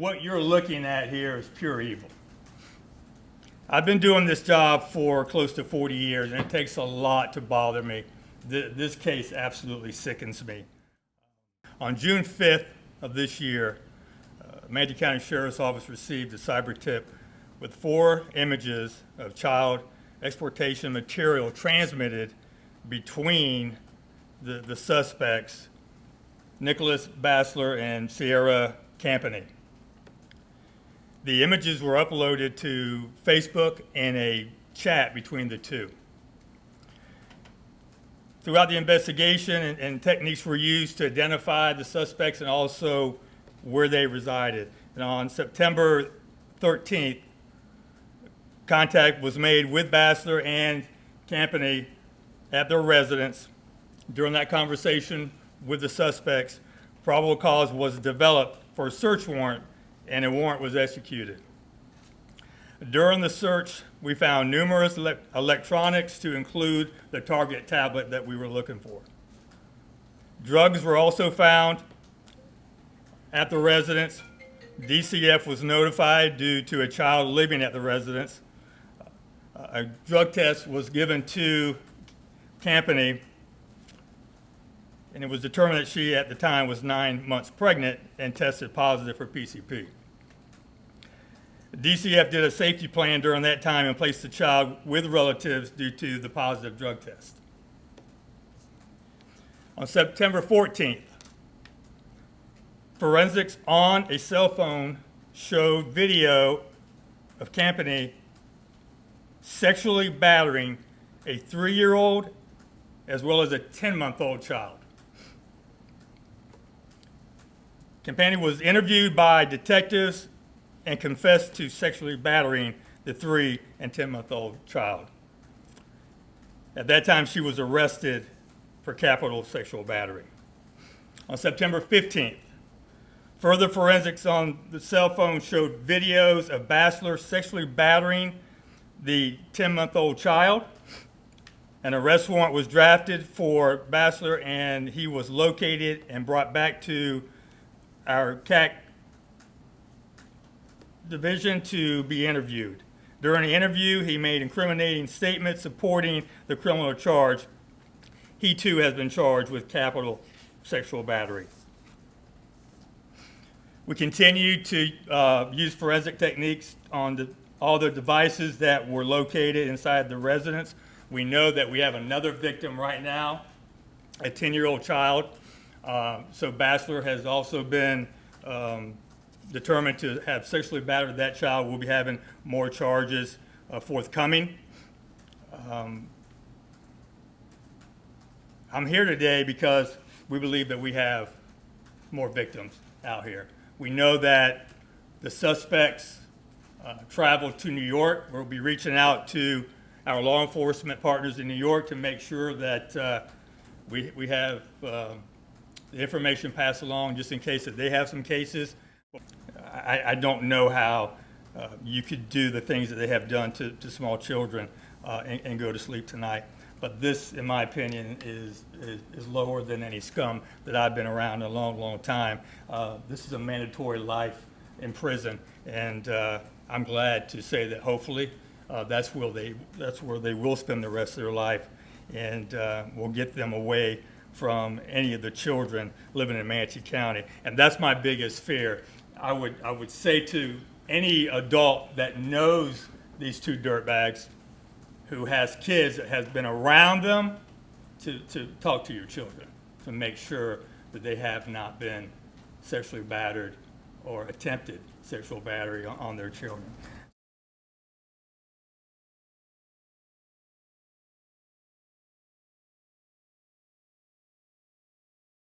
what you're looking at here is pure evil. I've been doing this job for close to 40 years, and it takes a lot to bother me. This case absolutely sickens me. On June 5th of this year, Manatee County Sheriff's Office received a cyber tip with 4 images of child exploitation material transmitted between the suspects, Nicholas Bassler and Sierra Campany. The images were uploaded to Facebook in a chat between the two. Throughout the investigation, and techniques were used to identify the suspects and also where they resided. And on September 13th, contact was made with Bassler and Campany at their residence. During that conversation with the suspects, probable cause was developed for a search warrant, and a warrant was executed. During the search, we found numerous electronics to include the target tablet that we were looking for. Drugs were also found at the residence. DCF was notified due to a child living at the residence. A drug test was given to Campany, and it was determined that she at the time was 9 months pregnant and tested positive for PCP. DCF did a safety plan during that time and placed the child with relatives due to the positive drug test. On September 14th, forensics on a cell phone showed video of Campany sexually battering a 3-year-old as well as a 10-month-old child. Campany was interviewed by detectives and confessed to sexually battering the 3 and 10-month-old child. At that time, she was arrested for capital sexual battery. On September 15th, further forensics on the cell phone showed videos of Bassler sexually battering the 10-month-old child. An arrest warrant was drafted for Bassler, and he was located and brought back to our CAC division to be interviewed. During the interview, he made incriminating statements supporting the criminal charge. He too has been charged with capital sexual battery. We continue to use forensic techniques on all the devices that were located inside the residence. We know that we have another victim right now, a 10-year-old child. So Bassler has also been determined to have sexually battered that child. We'll be having more charges forthcoming. I'm here today because we believe that we have more victims out here. We know that the suspects traveled to New York. We'll be reaching out to our law enforcement partners in New York to make sure that we have the information passed along just in case that they have some cases. I don't know how you could do the things that they have done to small children and go to sleep tonight. But this, in my opinion, is lower than any scum that I've been around in a long, long time. This is a mandatory life in prison, and I'm glad to say that hopefully that's where they will spend the rest of their life, and we'll get them away from any of the children living in Manatee County. And that's my biggest fear. I would say to any adult that knows these two dirtbags, who has kids that has been around them, to talk to your children to make sure that they have not been sexually battered or attempted sexual battery on their children.